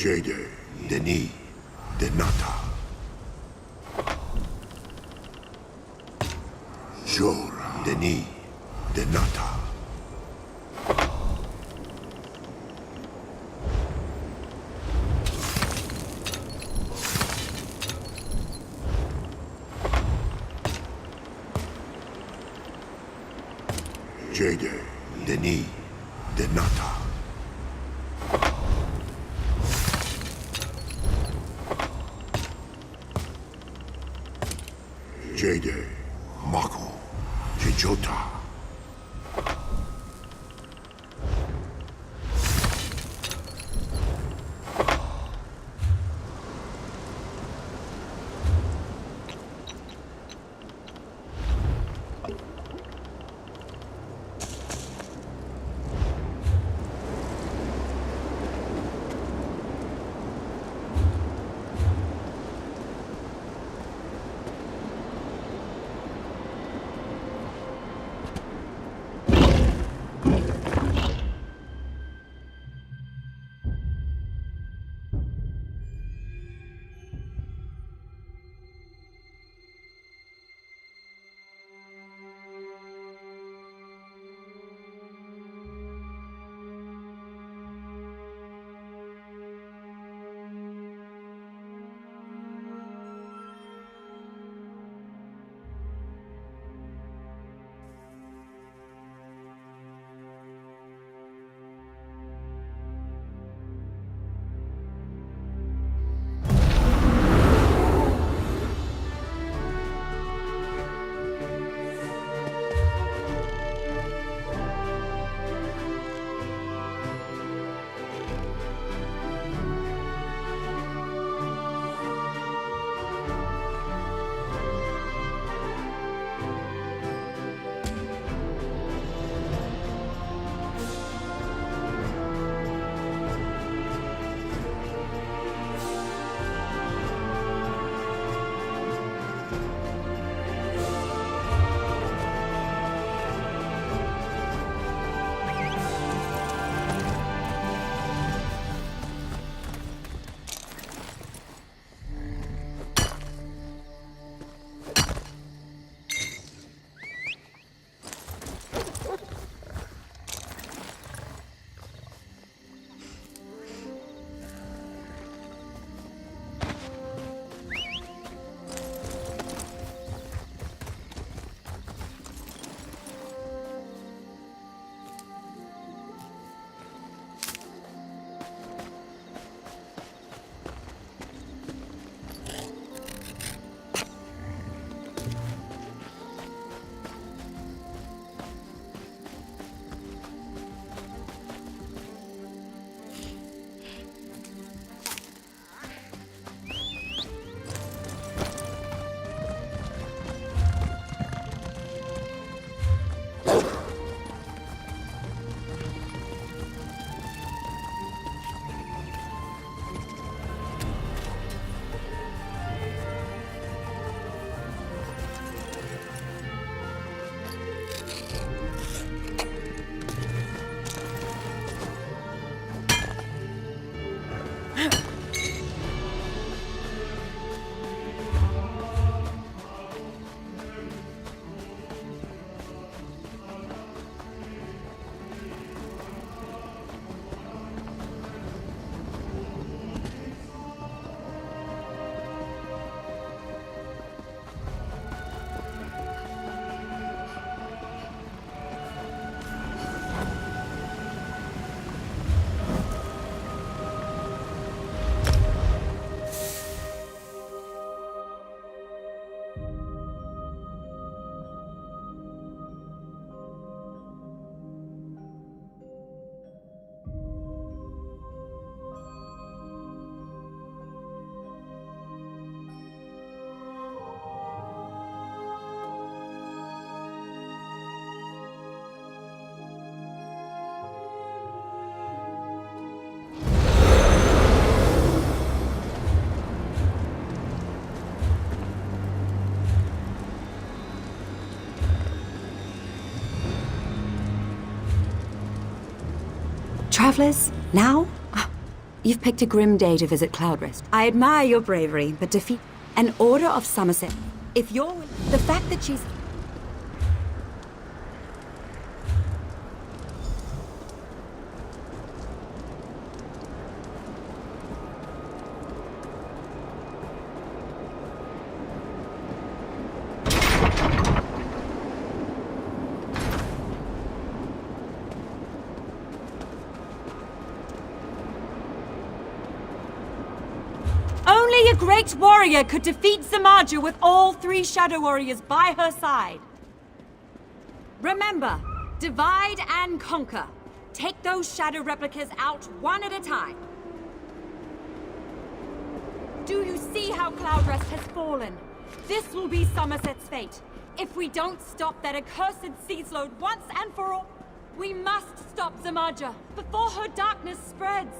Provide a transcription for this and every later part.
Jade, Denis, Denata. Jor, Denis, Denata. Jade, Denis, Denata. Jade, Mako, Jijota. Travelers, now? You've picked a grim day to visit Cloudrest. I admire your bravery, but defeat an order of Summerset. If you're... The fact that she's... Only a great warrior could defeat Zamaja with all 3 Shadow Warriors by her side. Remember, divide and conquer. Take those Shadow replicas out one at a time. Do you see how Cloudrest has fallen? This will be Summerset's fate. If we don't stop that accursed siege load once and for all, we must stop Zamaja before her darkness spreads.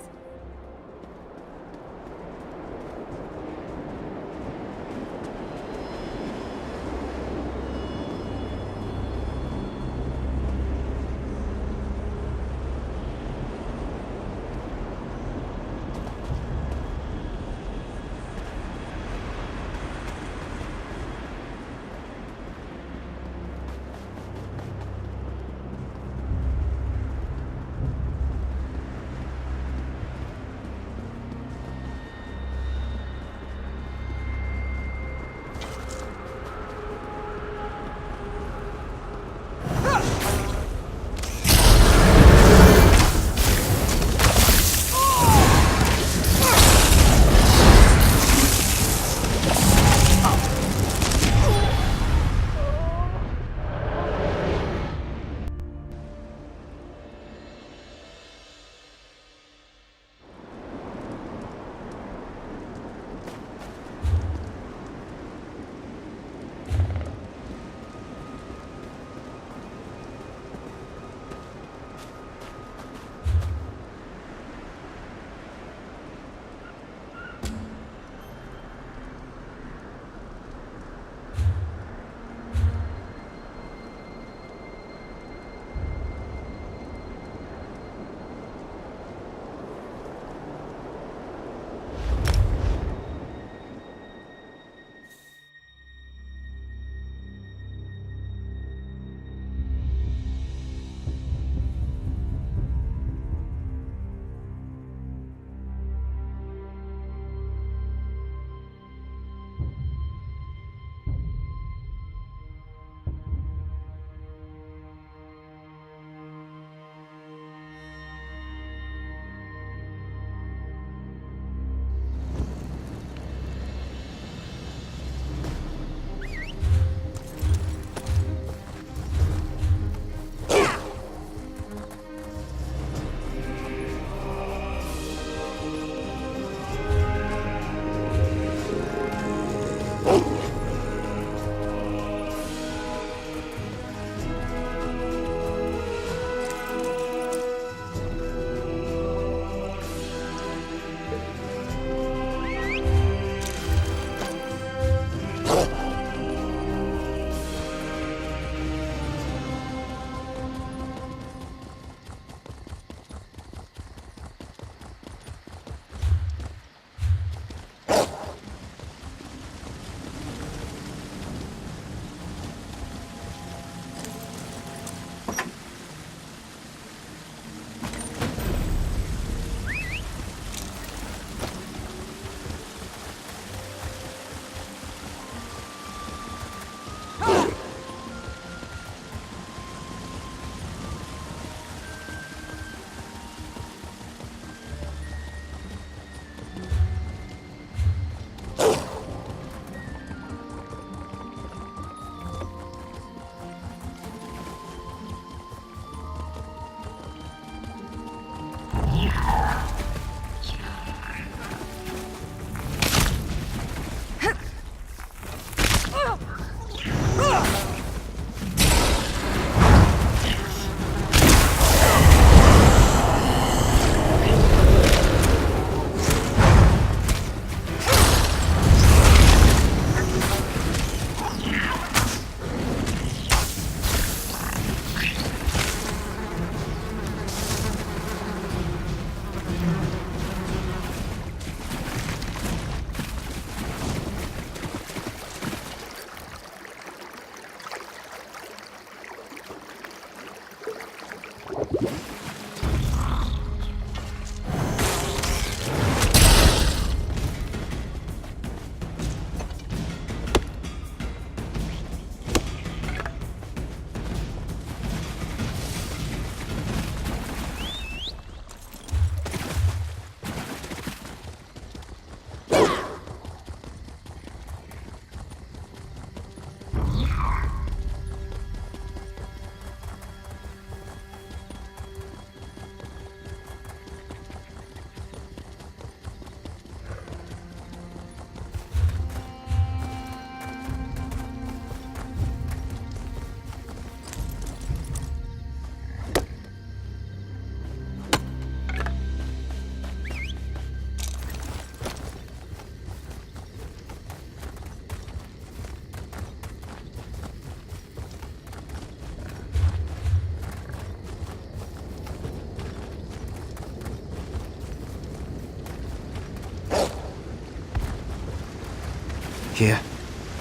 Here.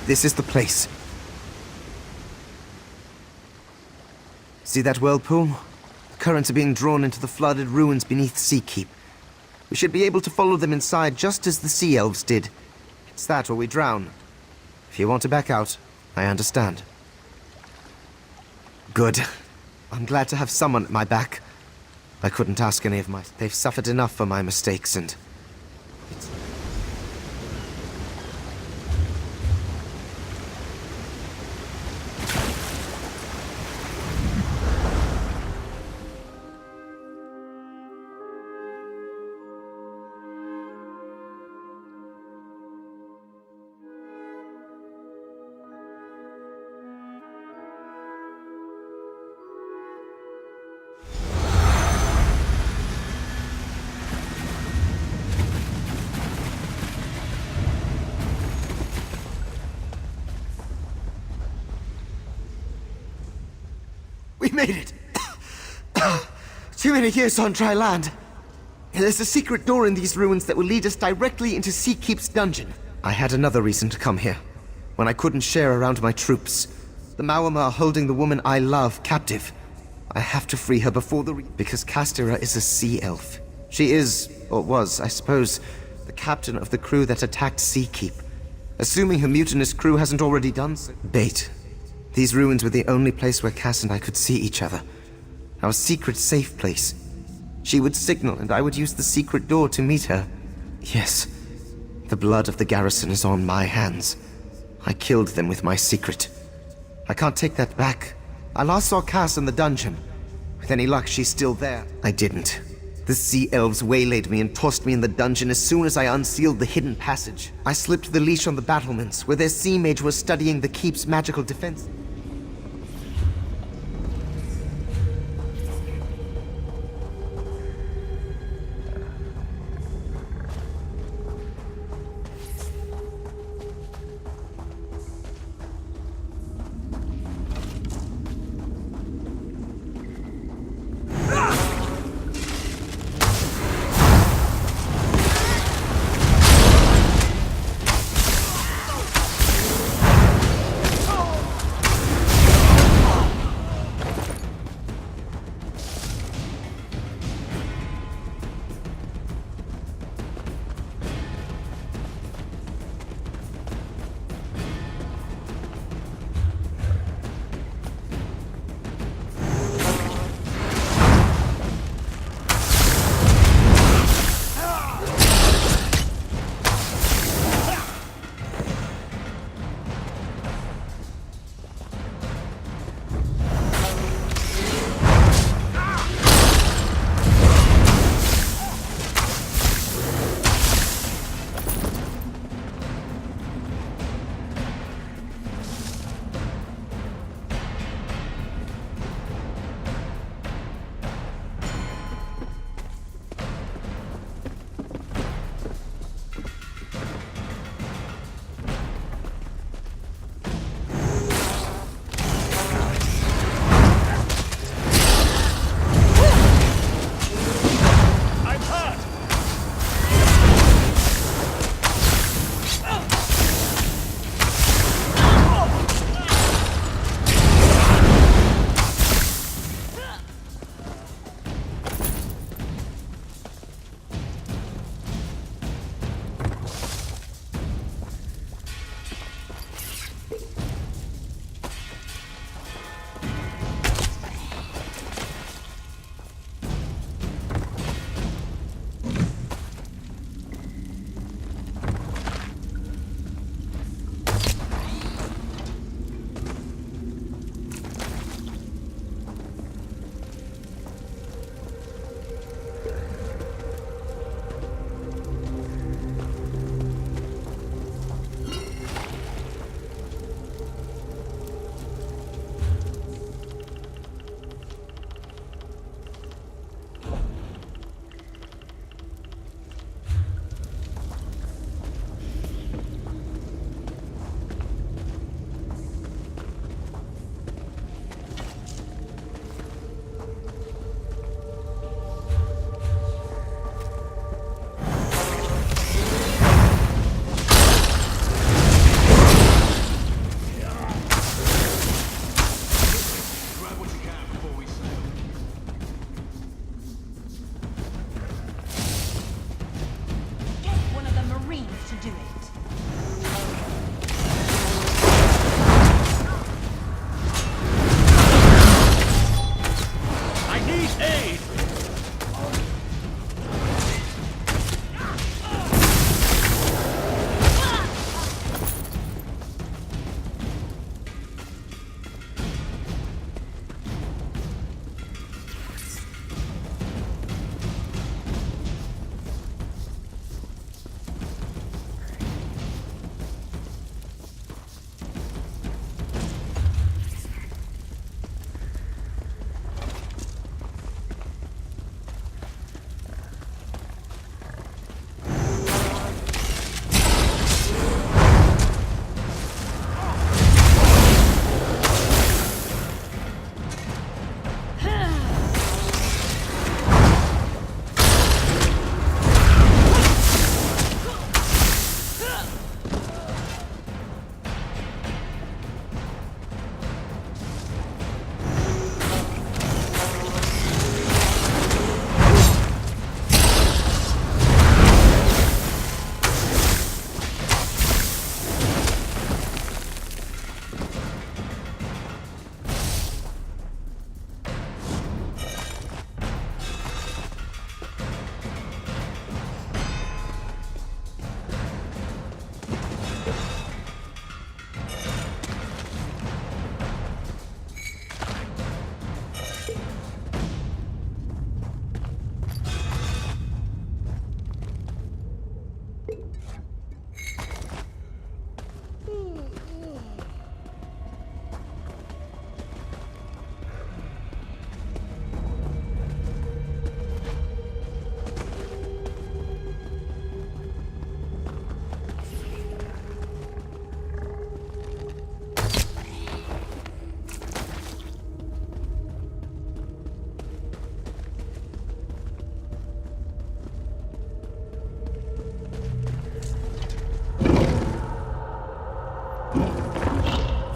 This is the place. See that whirlpool? The currents are being drawn into the flooded ruins beneath Sea Keep. We should be able to follow them inside just as the Sea Elves did. It's that or we drown. If you want to back out, I understand. Good. I'm glad to have someone at my back. I couldn't ask any of my... They've suffered enough for my mistakes and... We made it! Too many years on dry land. There's a secret door in these ruins that will lead us directly into Sea Keep's dungeon. I had another reason to come here. When I couldn't share around my troops. The Mawama are holding the woman I love captive. I have to free her before because Castera is a sea elf. She is, or was, I suppose, the captain of the crew that attacked Sea Keep. Assuming her mutinous crew hasn't already done so. Bait. These ruins were the only place where Cass and I could see each other. Our secret safe place. She would signal and I would use the secret door to meet her. Yes, the blood of the garrison is on my hands. I killed them with my secret. I can't take that back. I last saw Cass in the dungeon. With any luck, she's still there. I didn't. The sea elves waylaid me and tossed me in the dungeon as soon as I unsealed the hidden passage. I slipped the leash on the battlements, where their sea mage was studying the keep's magical defense.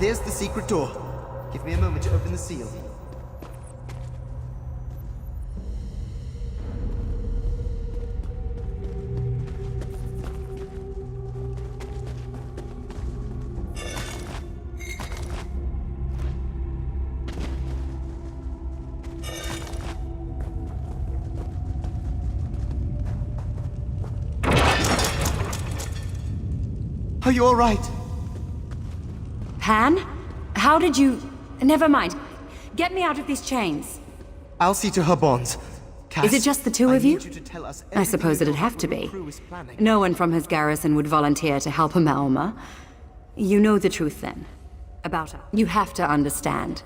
There's the secret door. Give me a moment to open the seal. Are you all right? Pan? How did you... Never mind. Get me out of these chains. I'll see to her bonds. Cass, Is it just the two I of you? need to tell us I suppose everything it'd have to your be. crew is planning. No one from his garrison would volunteer to help a Malma. You know the truth then. About her. You have to understand.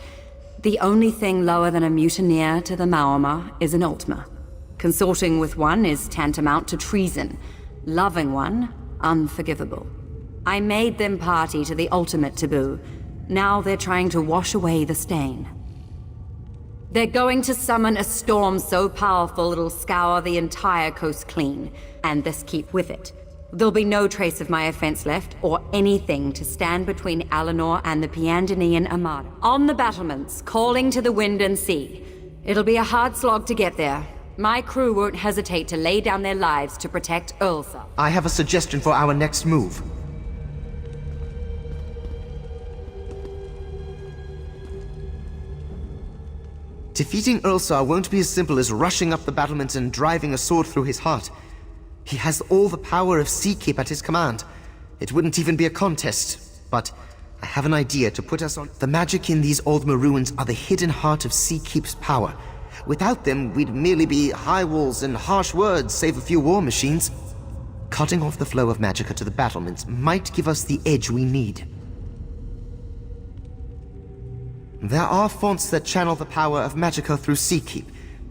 The only thing lower than a mutineer to the Malma is an Ultima. Consorting with one is tantamount to treason. Loving one, unforgivable. I made them party to the ultimate taboo. Now they're trying to wash away the stain. They're going to summon a storm so powerful it'll scour the entire coast clean, and this keep with it. There'll be no trace of my offense left, or anything to stand between Alinor and the Piandanian Armada. On the battlements, calling to the wind and sea. It'll be a hard slog to get there. My crew won't hesitate to lay down their lives to protect Ursa. I have a suggestion for our next move. Defeating Ursa won't be as simple as rushing up the battlements and driving a sword through his heart. He has all the power of Seakeep at his command. It wouldn't even be a contest, but I have an idea to put us on. The magic in these Aldmer ruins are the hidden heart of Seakeep's power. Without them, we'd merely be high walls and harsh words, save a few war machines. Cutting off the flow of magicka to the battlements might give us the edge we need. There are fonts that channel the power of magicka through Seakeep.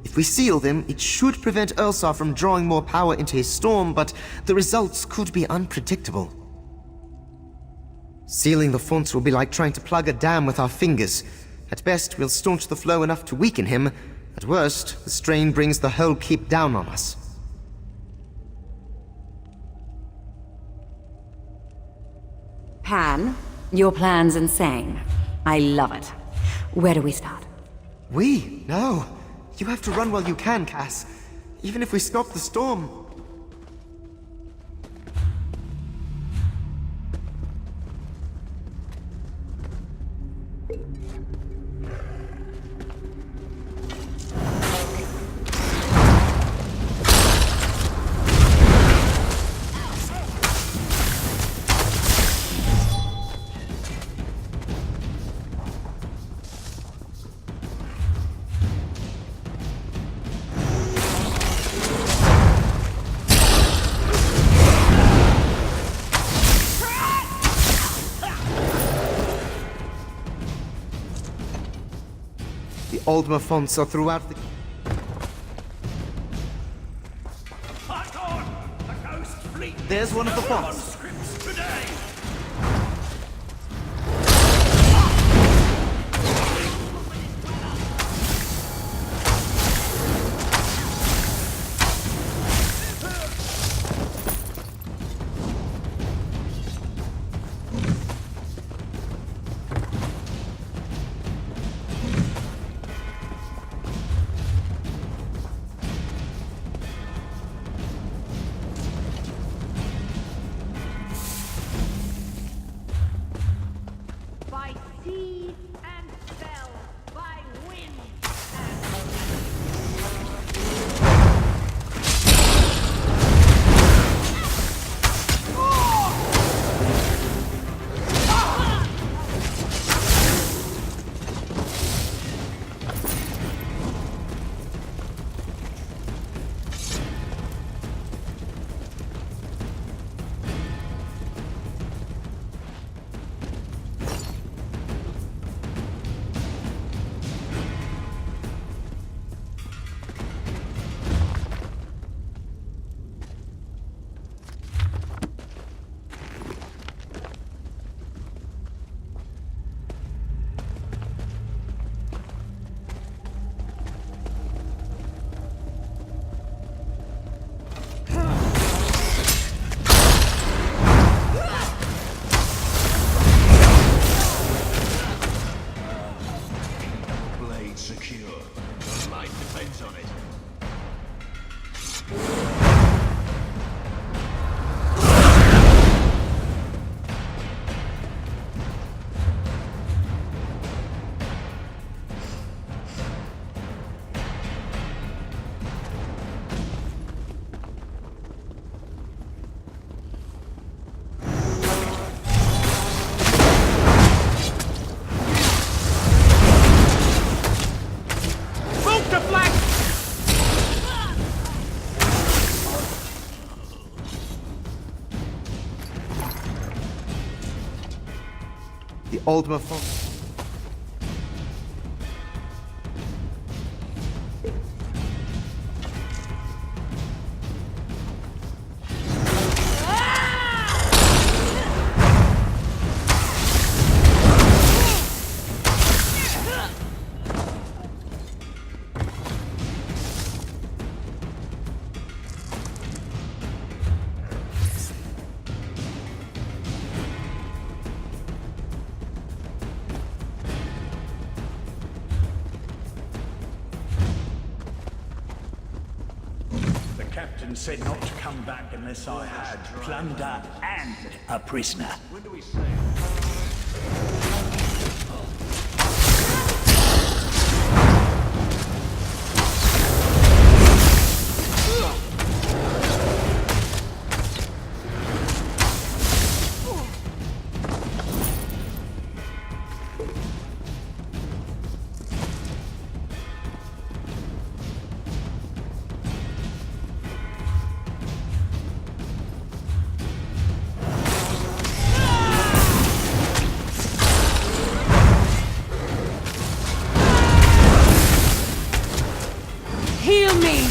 If we seal them, it should prevent Ursa from drawing more power into his storm, but the results could be unpredictable. Sealing the fonts will be like trying to plug a dam with our fingers. At best, we'll staunch the flow enough to weaken him. At worst, the strain brings the whole keep down on us. Pan, your plan's insane. I love it. Where do we start? No. You have to run while you can, Cass. Even if we stop the storm. The Aldmer fonts are throughout the... There's one of the fonts. the Aldmer Font. Captain said not to come back unless I had plunder and a prisoner. When do we sail? Heal me!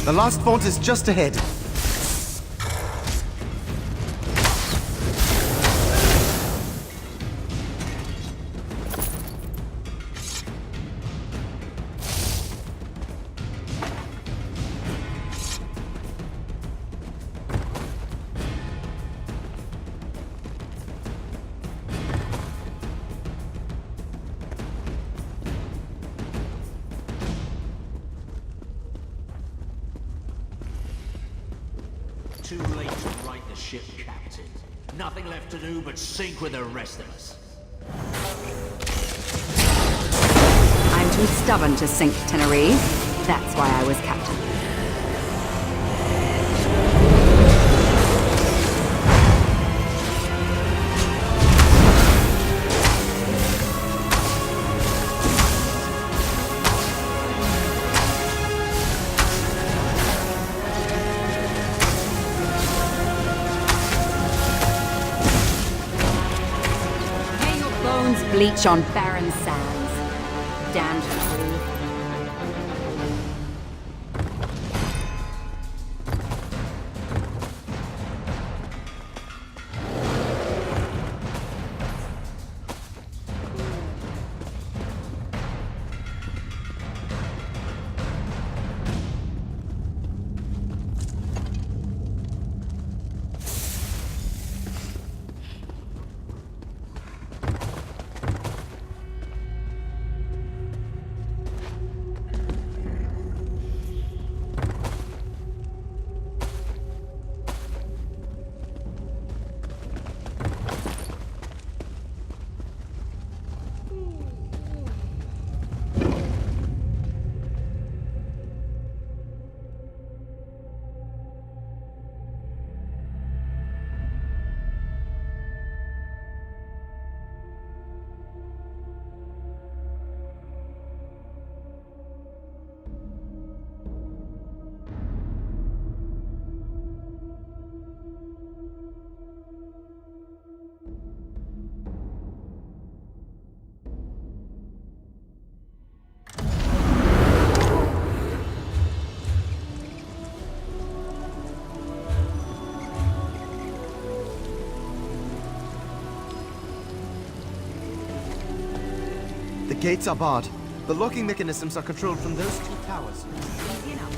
The last font is just ahead. Too late to right the ship, Captain. Nothing left to do but sink with the rest of us. I'm too stubborn to sink, Tenerife. That's why I was captain. bleach on barren sands. Damned fool. The gates are barred. The locking mechanisms are controlled from those two towers. Easy enough.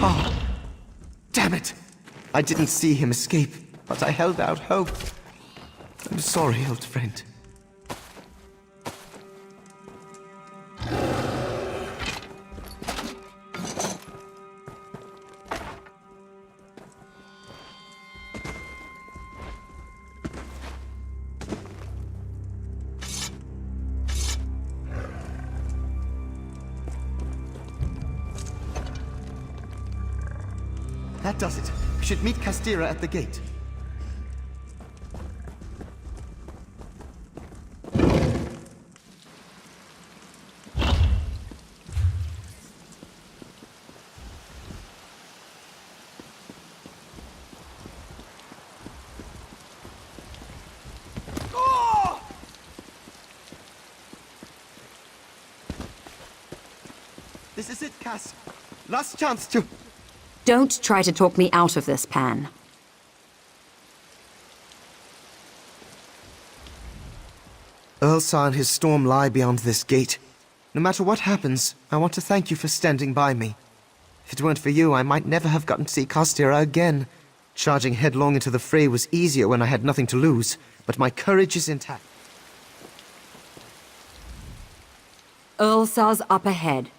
star. Damn it! I didn't see him escape, but I held out hope. I'm sorry, old friend. That does it. We should meet Castira at the gate. This is it, Cass. Last chance to... Don't try to talk me out of this, Pan. Earlsar and his storm lie beyond this gate. No matter what happens, I want to thank you for standing by me. If it weren't for you, I might never have gotten to see Castira again. Charging headlong into the fray was easier when I had nothing to lose, but my courage is intact. Earlsar's up ahead,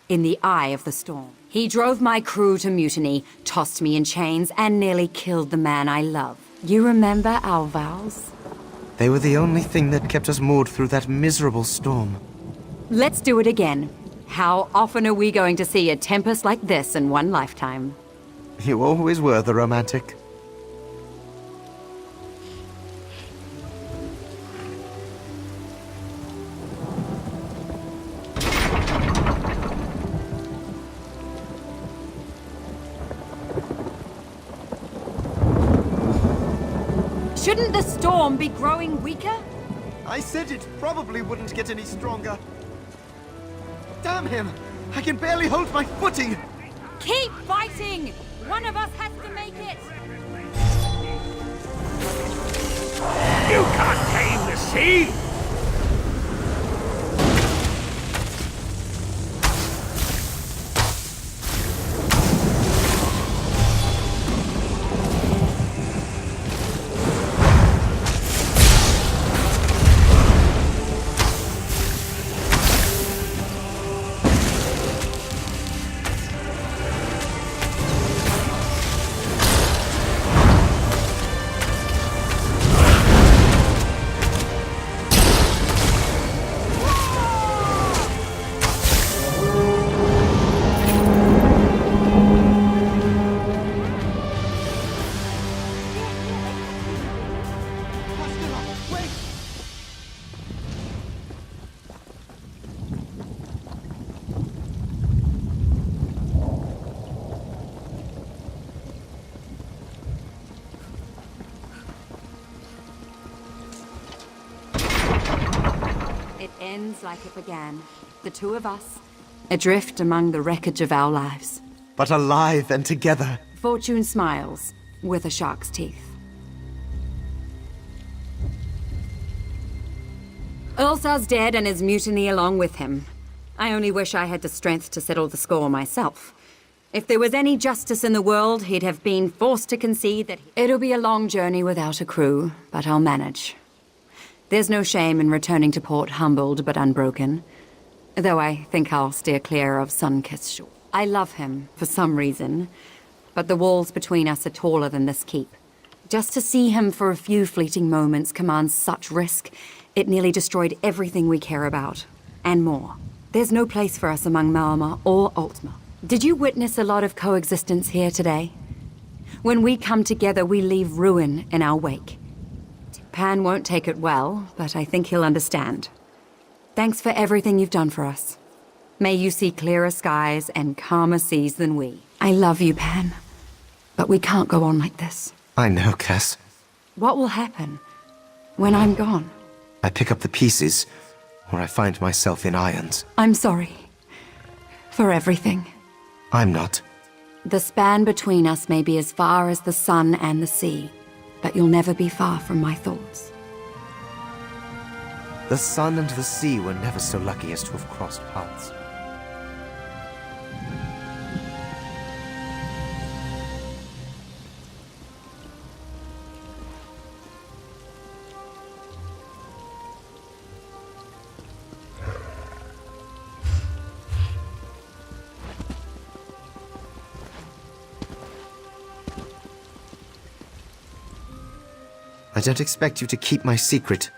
in the eye of the storm. He drove my crew to mutiny, tossed me in chains, and nearly killed the man I love. You remember our vows? They were the only thing that kept us moored through that miserable storm. Let's do it again. How often are we going to see a tempest like this in one lifetime? You always were the romantic. Shouldn't the storm be growing weaker? I said it probably wouldn't get any stronger. Damn him! I can barely hold my footing! Keep fighting! One of us has to make it! You can't tame the sea! It ends like it began. The two of us, adrift among the wreckage of our lives. But alive and together. Fortune smiles, with a shark's teeth. Ulsar's dead and his mutiny along with him. I only wish I had the strength to settle the score myself. If there was any justice in the world, he'd have been forced to concede that it'll be a long journey without a crew, but I'll manage. There's no shame in returning to port humbled but unbroken, though I think I'll steer clear of sun-kissed shore. I love him, for some reason, but the walls between us are taller than this keep. Just to see him for a few fleeting moments commands such risk, it nearly destroyed everything we care about, and more. There's no place for us among Malma or Altma. Did you witness a lot of coexistence here today? When we come together, we leave ruin in our wake. Pan won't take it well, but I think he'll understand. Thanks for everything you've done for us. May you see clearer skies and calmer seas than we. I love you, Pan, but we can't go on like this. I know, Cass. What will happen when I'm gone? I pick up the pieces, or I find myself in irons. I'm sorry for everything. I'm not. The span between us may be as far as the sun and the sea, but you'll never be far from my thoughts. The sun and the sea were never so lucky as to have crossed paths. I don't expect you to keep my secret,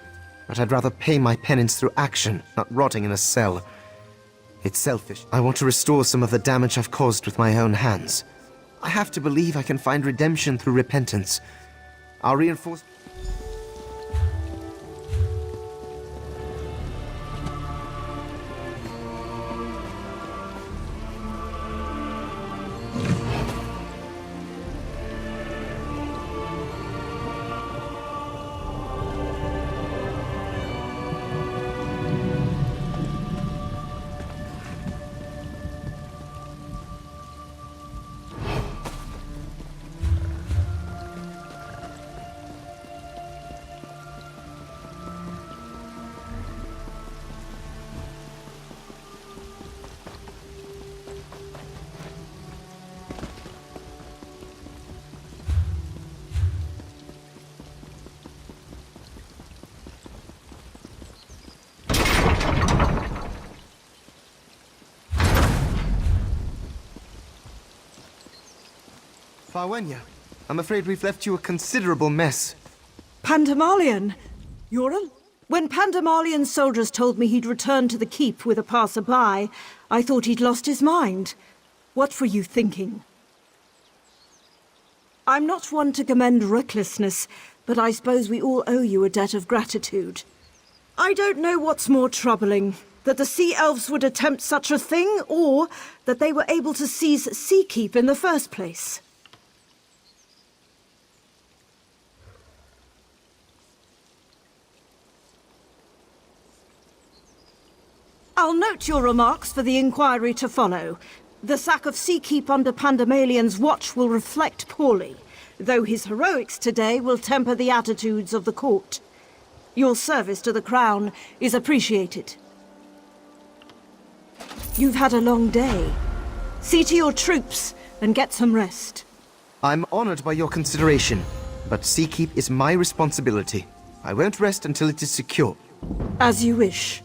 but I'd rather pay my penance through action, not rotting in a cell. It's selfish. I want to restore some of the damage I've caused with my own hands. I have to believe I can find redemption through repentance. I'll reinforce... Farwenya, I'm afraid we've left you a considerable mess. Pandemalion? When Pandemalion's soldiers told me he'd returned to the keep with a passerby, I thought he'd lost his mind. What were you thinking? I'm not one to commend recklessness, but I suppose we all owe you a debt of gratitude. I don't know what's more troubling, that the Sea Elves would attempt such a thing, or that they were able to seize Seakeep in the first place. I'll note your remarks for the inquiry to follow. The sack of Seakeep under Pandemalion's watch will reflect poorly, though his heroics today will temper the attitudes of the court. Your service to the crown is appreciated. You've had a long day. See to your troops and get some rest. I'm honored by your consideration, but Seakeep is my responsibility. I won't rest until it is secure. As you wish.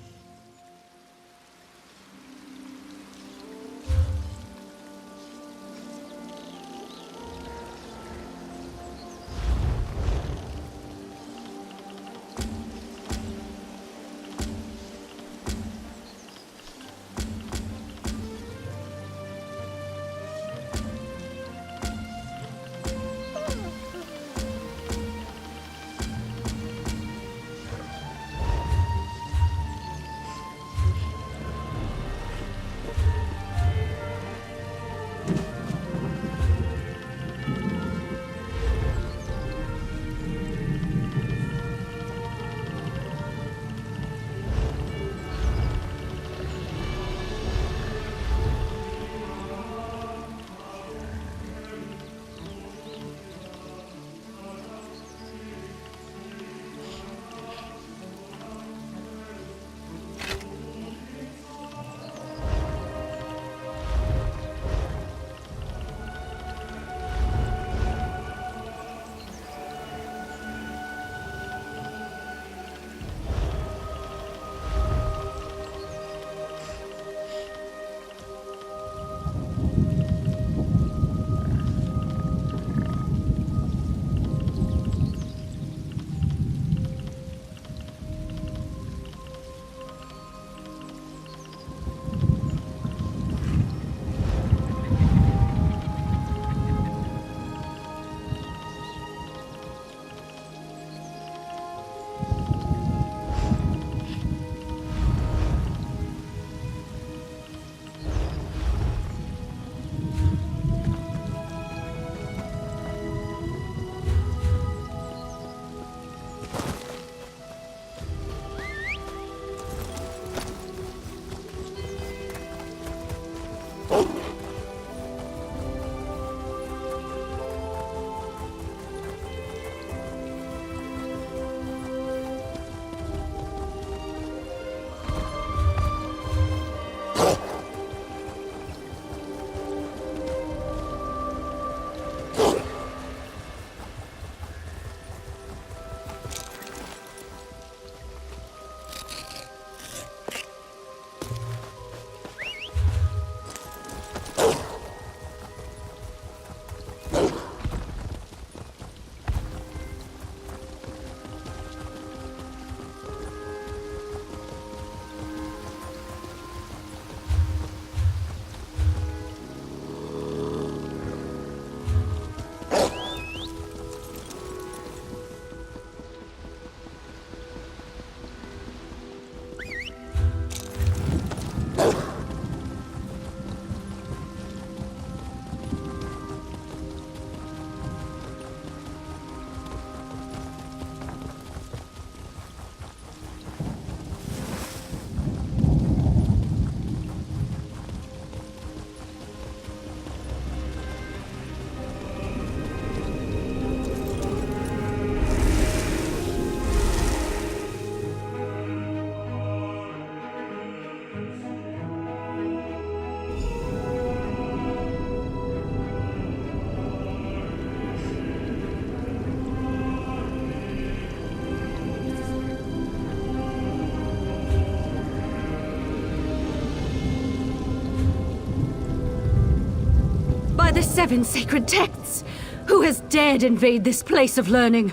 7 sacred texts. Who has dared invade this place of learning?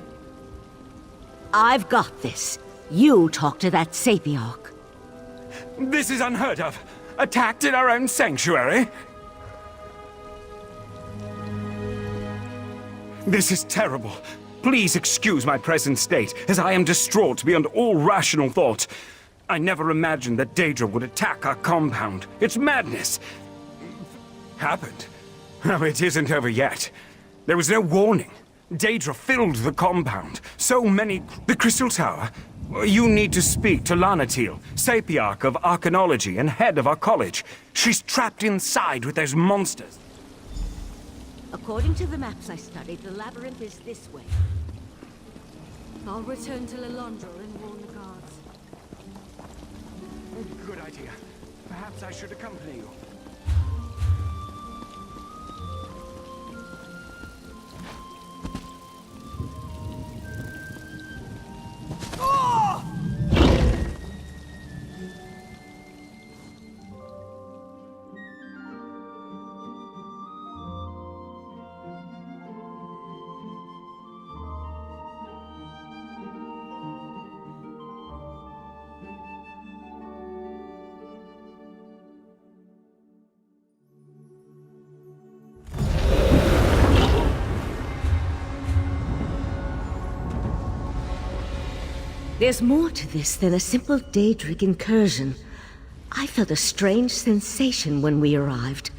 I've got this. You talk to that Sapiarch. This is unheard of. Attacked in our own sanctuary? This is terrible. Please excuse my present state, as I am distraught beyond all rational thought. I never imagined that Daedra would attack our compound. It's madness. Happened. Oh, it isn't over yet. There was no warning. Daedra filled the compound. So many... The Crystal Tower? You need to speak to Lanatil, Sapiarch of Arcanology and head of our college. She's trapped inside with those monsters. According to the maps I studied, the labyrinth is this way. I'll return to Lilondra and warn the guards. Good idea. Perhaps I should accompany you. There's more to this than a simple Daedric incursion. I felt a strange sensation when we arrived.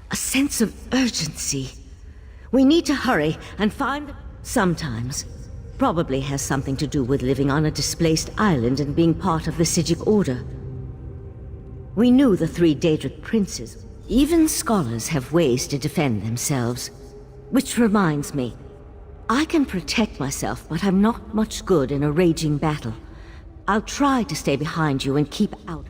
A sense of urgency. We need to hurry and find the... Sometimes. Probably has something to do with living on a displaced island and being part of the Sijic Order. We knew the 3 Daedric princes. Even scholars have ways to defend themselves. Which reminds me, I can protect myself, but I'm not much good in a raging battle. I'll try to stay behind you and keep out.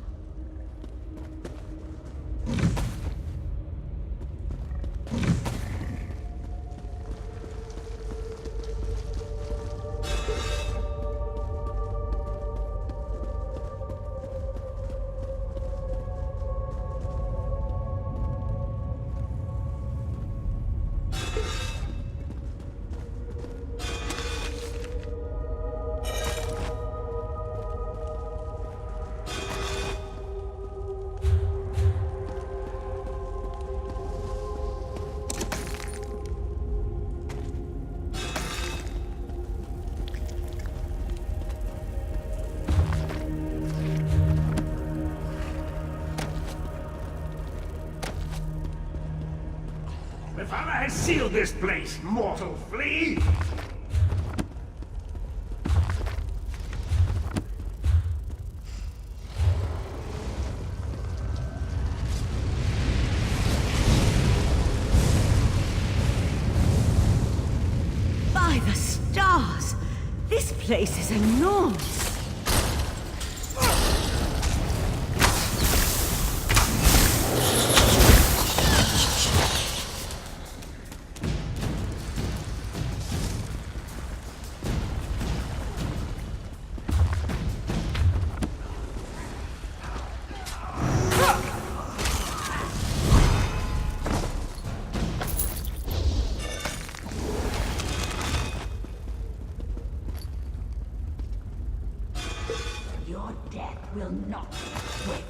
The Father has sealed this place, mortal flea! By the stars! This place is enormous! Your death will not be quick.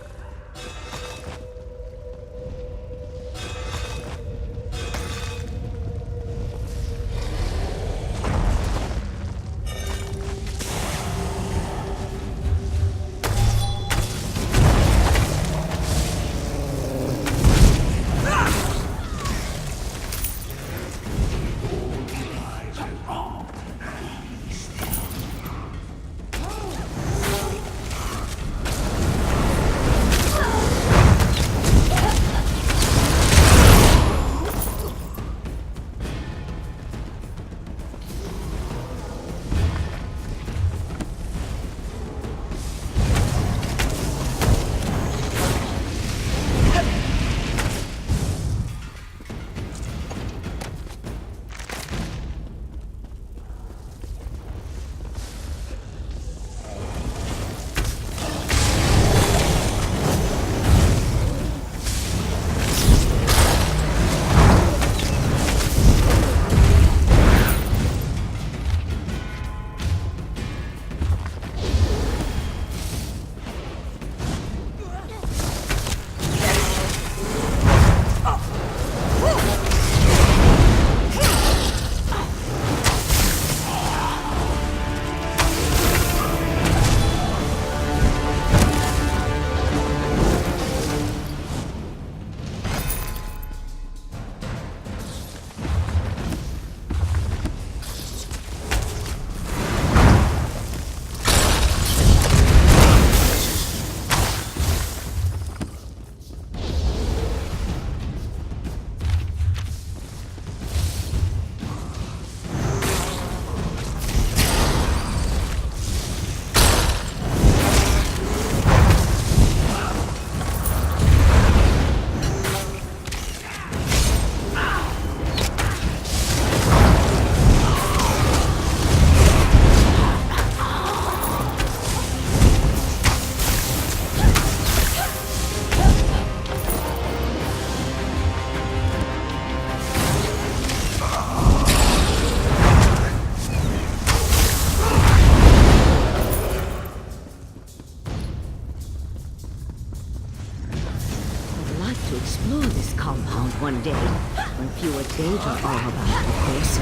one day, when fewer Daedra are about, of course.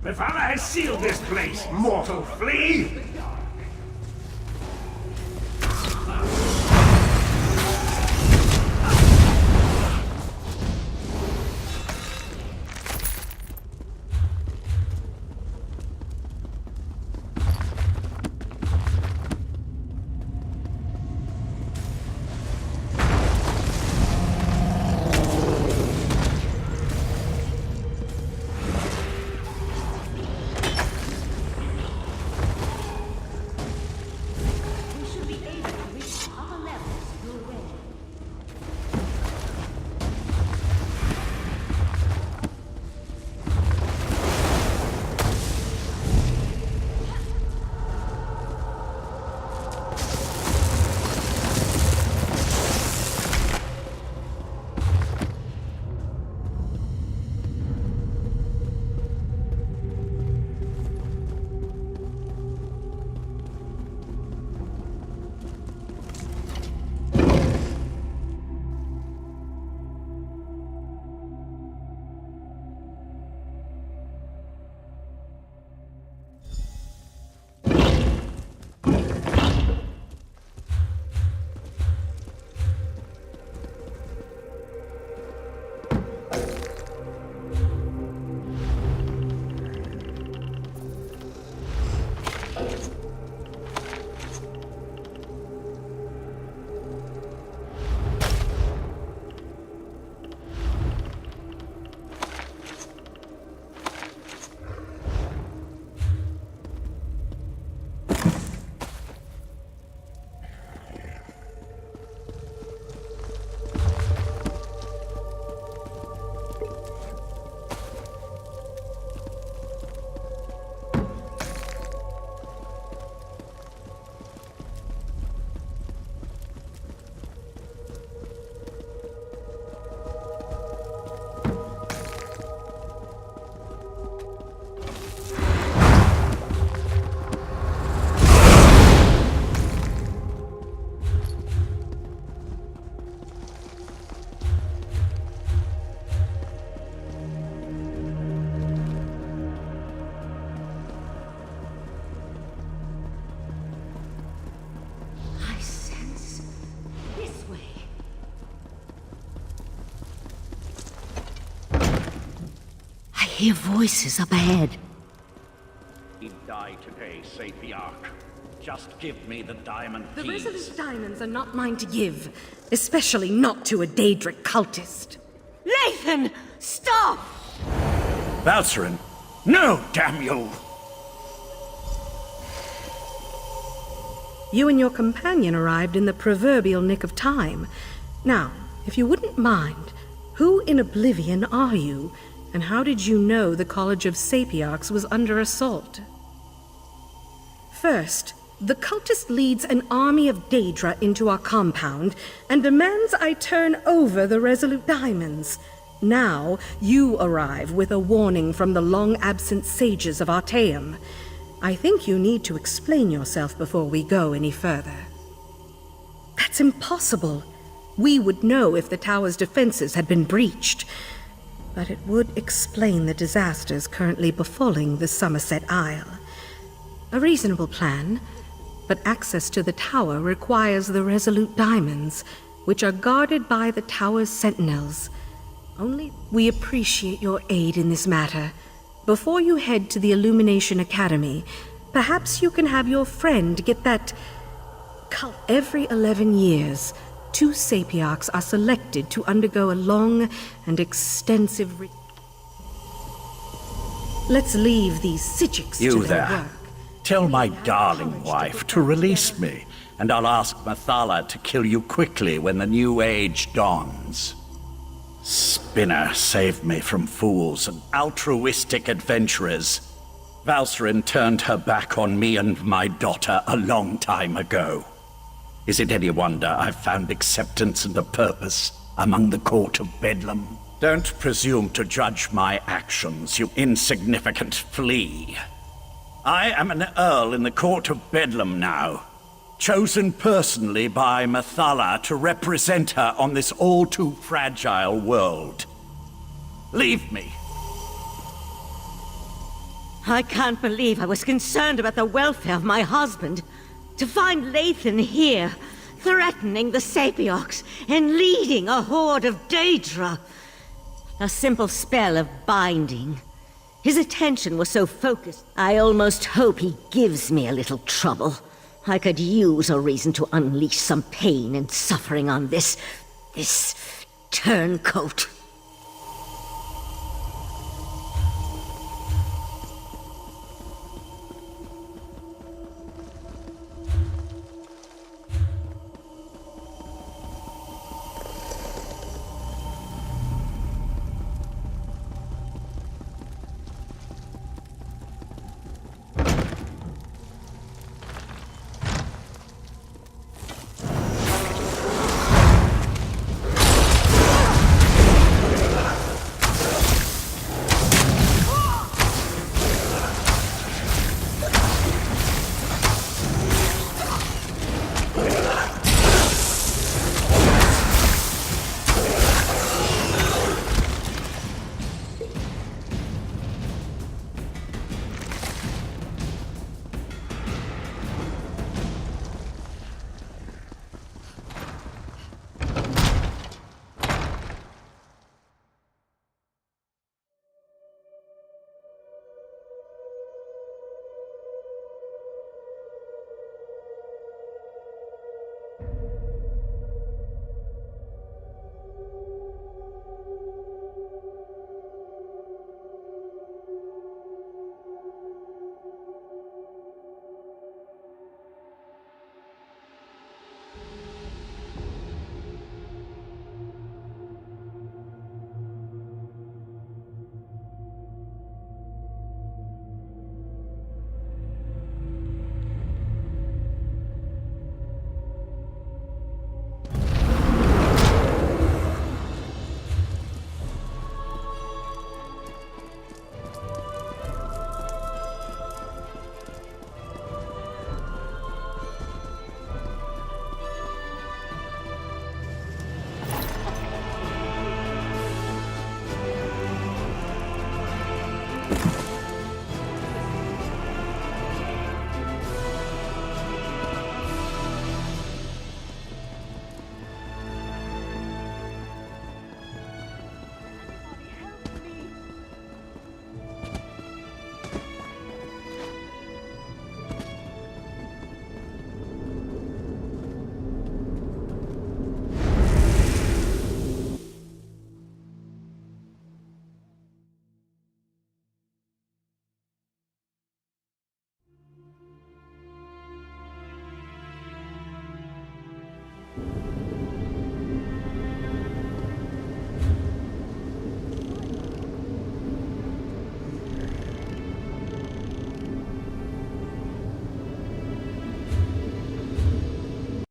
The father has sealed this place, mortal flea! I hear voices up ahead. He'd die today, Sapiarch. Just give me the diamond The keys. Resolute diamonds are not mine to give, especially not to a Daedric cultist. Lathan! Stop! Valcerin! No, damn you! You and your companion arrived in the proverbial nick of time. Now, if you wouldn't mind, who in Oblivion are you, and how did you know the College of Sapiarchs was under assault? First, the cultist leads an army of Daedra into our compound and demands I turn over the Resolute diamonds. Now, you arrive with a warning from the long-absent sages of Artaeum. I think you need to explain yourself before we go any further. That's impossible. We would know if the tower's defenses had been breached. But it would explain the disasters currently befalling the Summerset Isle. A reasonable plan, but access to the tower requires the Resolute diamonds, which are guarded by the tower's sentinels. Only we appreciate your aid in this matter. Before you head to the Illumination Academy, perhaps you can have your friend get that cult. Every 11 years, 2 Sapiarchs are selected to undergo a long and extensive Let's leave these Psijics You to their there. work. Tell my darling wife to release me, and I'll ask Mathala to kill you quickly when the new age dawns. Spinner saved me from fools and altruistic adventurers. Valsrin turned her back on me and my daughter a long time ago. Is it any wonder I've found acceptance and a purpose among the court of Bedlam? Don't presume to judge my actions, you insignificant flea. I am an earl in the court of Bedlam now, chosen personally by Mathala to represent her on this all-too-fragile world. Leave me. I can't believe I was concerned about the welfare of my husband. To find Lathan here, threatening the Sapiox and leading a horde of Daedra. A simple spell of binding. His attention was so focused, I almost hope he gives me a little trouble. I could use a reason to unleash some pain and suffering on this turncoat.